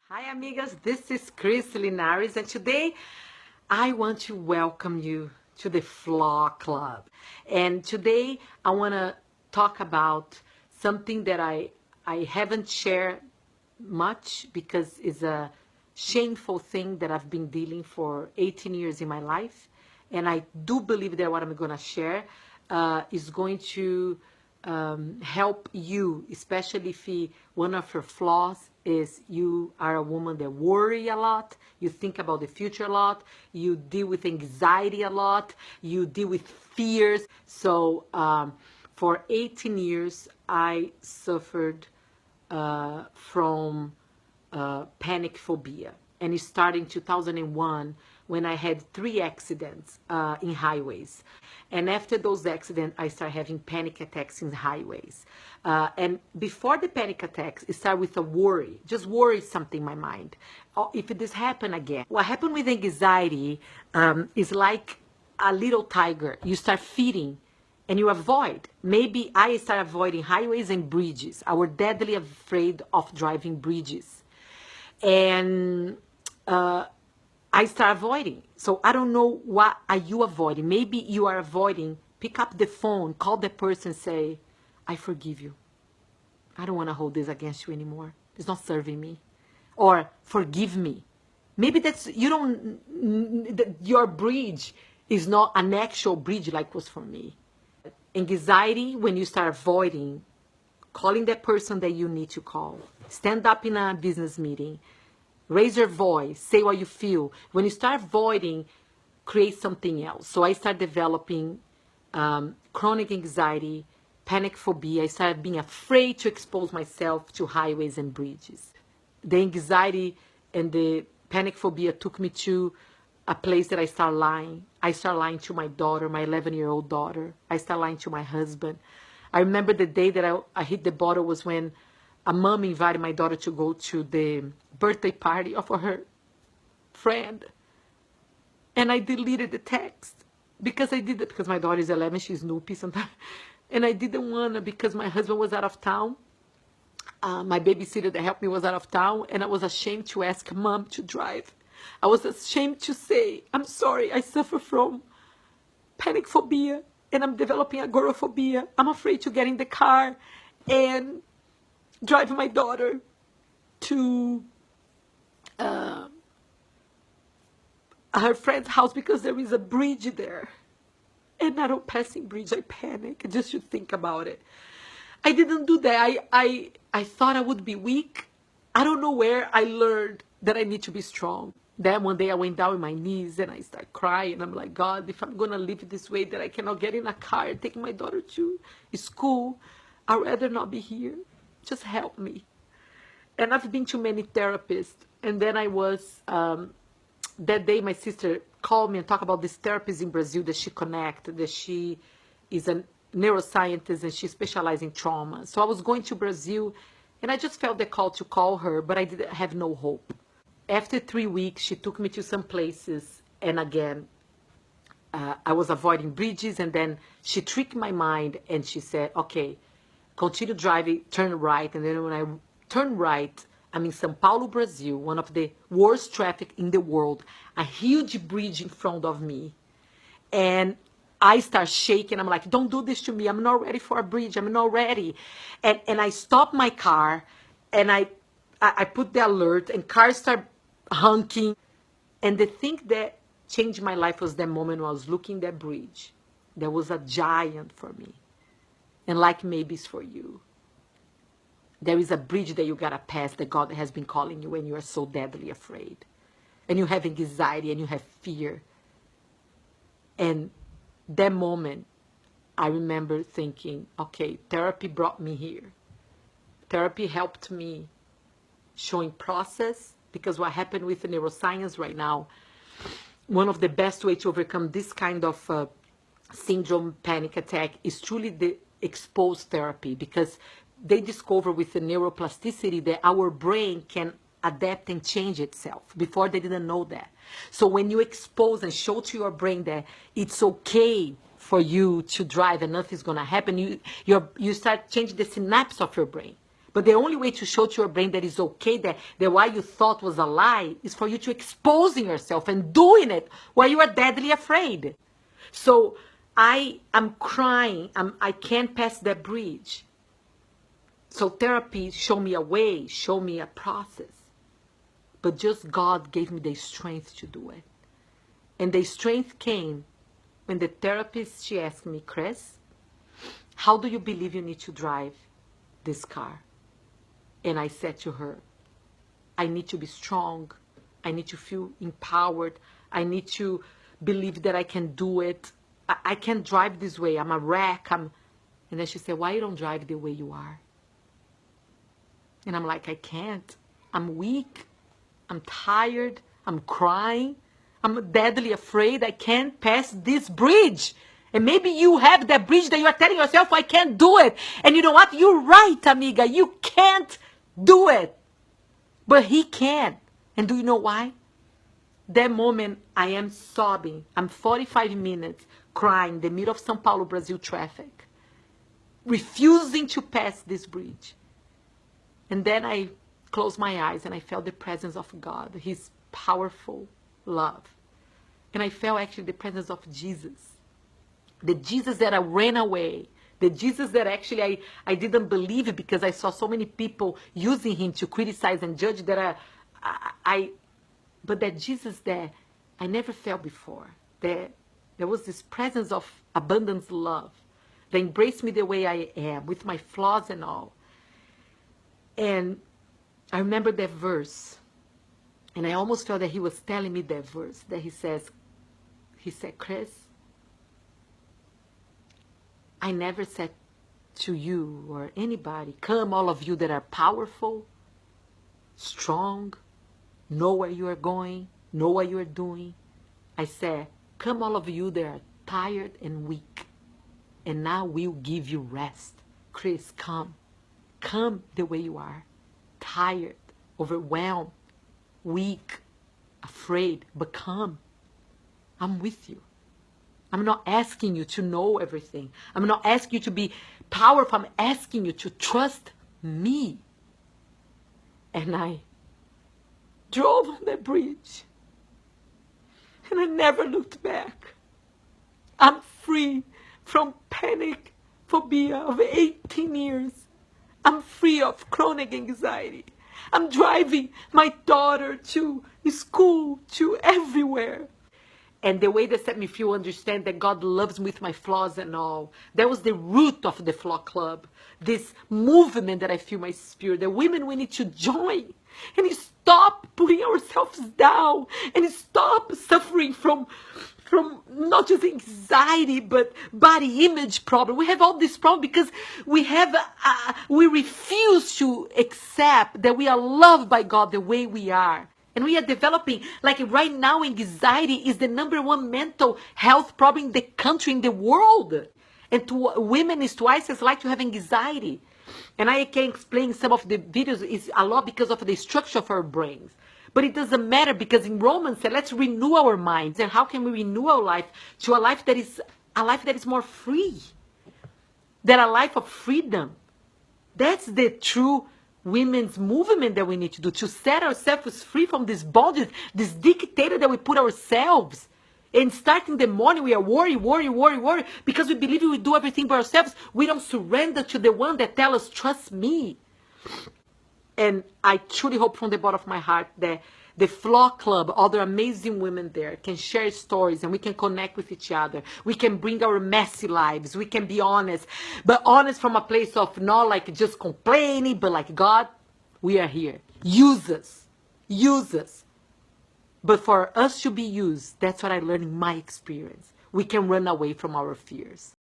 Hi, amigas. This is Chris Linares, and today I want to welcome you to the Flaw Club. And today I want to talk about something that I haven't shared much because it's a shameful thing that I've been dealing for 18 years in my life. And I do believe that what I'm going to share is going to help you, especially if one of your flaws is you are a woman that worry a lot, you think about the future a lot, you deal with anxiety a lot, you deal with fears. So for 18 years, I suffered from panic phobia. And it started in 2001 when I had 3 accidents in highways. And after those accidents, I started having panic attacks in highways. And before the panic attacks, it started with a worry, just worry something in my mind. Oh, if this happen again. What happened with anxiety is like a little tiger. You start feeding and you avoid. Maybe I start avoiding highways and bridges. I was deadly afraid of driving bridges. And I start avoiding. So I don't know what are you avoiding. Maybe you are avoiding. Pick up the phone, call the person, say, I forgive you. I don't want to hold this against you anymore. It's not serving me. Or forgive me. Maybe that's, you don't, your bridge is not an actual bridge like was for me. Anxiety, when you start avoiding, calling that person that you need to call, stand up in a business meeting, raise your voice, say what you feel. When you start avoiding, create something else. So I started developing chronic anxiety, panic phobia. I started being afraid to expose myself to highways and bridges. The anxiety and the panic phobia took me to a place that I started lying. I started lying to my daughter, my 11-year-old daughter. I started lying to my husband. I remember the day that I hit the bottle was when a mom invited my daughter to go to the birthday party of her friend. And I deleted the text because I did it because my daughter is 11, she's snoopy sometimes. And I didn't want to because my husband was out of town. My babysitter that helped me was out of town. And I was ashamed to ask mom to drive. I was ashamed to say, I'm sorry, I suffer from panic phobia and I'm developing agoraphobia. I'm afraid to get in the car and drive my daughter to her friend's house because there is a bridge there. And I don't passing bridge, I panic just to think about it. I didn't do that. I thought I would be weak. I don't know where I learned that I need to be strong. Then one day I went down on my knees and I started crying. I'm like, God, if I'm going to live this way that I cannot get in a car and take my daughter to school, I'd rather not be here. Just help me. And I've been to many therapists. And then I was, that day my sister called me and talked about this therapist in Brazil that she connected, that she is a neuroscientist and she specializes in trauma. So I was going to Brazil and I just felt the call to call her, but I didn't have no hope. After 3 weeks, she took me to some places. And again, I was avoiding bridges. And then she tricked my mind and she said, okay, continue driving, turn right. And then when I turn right, I'm in São Paulo, Brazil, one of the worst traffic in the world, a huge bridge in front of me. And I start shaking. I'm like, don't do this to me. I'm not ready for a bridge. I'm not ready. And I stop my car and I put the alert and cars start honking. And the thing that changed my life was that moment when I was looking at that bridge. There was a giant for me. And like maybe it's for you. There is a bridge that you got to pass that God has been calling you when you are so deadly afraid. And you have anxiety and you have fear. And that moment, I remember thinking, okay, therapy brought me here. Therapy helped me showing process, because what happened with the neuroscience right now, one of the best ways to overcome this kind of syndrome, panic attack, is truly the exposed therapy, because they discover with the neuroplasticity that our brain can adapt and change itself. Before they didn't know that. So when you expose and show to your brain that it's okay for you to drive and nothing's going to happen, you start changing the synapse of your brain. But the only way to show to your brain that it's okay, that what you thought was a lie, is for you to exposing yourself and doing it while you are deadly afraid. So I'm crying. I can't pass that bridge. So therapy showed me a way, showed me a process. But just God gave me the strength to do it. And the strength came when the therapist, she asked me, Chris, how do you believe you need to drive this car? And I said to her, I need to be strong. I need to feel empowered. I need to believe that I can do it. I can't drive this way. I'm a wreck. And then she said, why you don't drive the way you are? And I'm like, I can't. I'm weak. I'm tired. I'm crying. I'm deadly afraid. I can't pass this bridge. And maybe you have that bridge that you are telling yourself, I can't do it. And you know what? You're right, amiga. You can't do it. But he can. And do you know why? That moment, I am sobbing. I'm 45 minutes crying in the middle of São Paulo, Brazil traffic, refusing to pass this bridge. And then I closed my eyes and I felt the presence of God, his powerful love. And I felt actually the presence of Jesus. The Jesus that I ran away. The Jesus that actually I didn't believe because I saw so many people using him to criticize and judge that but that Jesus that I never felt before. There was this presence of abundant love that embraced me the way I am, with my flaws and all. And I remember that verse, and I almost felt that he was telling me that verse, that he said, Chris, I never said to you or anybody, come all of you that are powerful, strong, know where you are going, know what you are doing. I said, come all of you that are tired and weak, and now we'll give you rest. Chris, come. Come the way you are. Tired, overwhelmed, weak, afraid, but come. I'm with you. I'm not asking you to know everything. I'm not asking you to be powerful. I'm asking you to trust me. And I drove on that bridge. And I never looked back. I'm free from panic phobia of 18 years. I'm free of chronic anxiety. I'm driving my daughter to school, to everywhere. And the way that set me free, understand that God loves me with my flaws and all. That was the root of the Flaw Club. This movement that I feel my spirit. The women, we need to join. And stop putting ourselves down. And stop suffering from not just anxiety, but body image problem. We have all this problem because we refuse to accept that we are loved by God the way we are. And we are developing, like right now, anxiety is the #1 mental health problem in the country, in the world. And to women is twice as likely to have anxiety. And I can explain some of the videos is a lot because of the structure of our brains. But it doesn't matter because in Romans said, let's renew our minds. And how can we renew our life to a life that is more free? That a life of freedom. That's the true women's movement that we need to do, to set ourselves free from this bondage, this dictator that we put ourselves. And starting the morning, we are worry, because we believe we do everything by ourselves. We don't surrender to the one that tells us, trust me. And I truly hope from the bottom of my heart that the Flaw Club, other amazing women there, can share stories and we can connect with each other. We can bring our messy lives. We can be honest. But honest from a place of not like just complaining, but like, God, we are here. Use us. Use us. But for us to be used, that's what I learned in my experience. We can run away from our fears.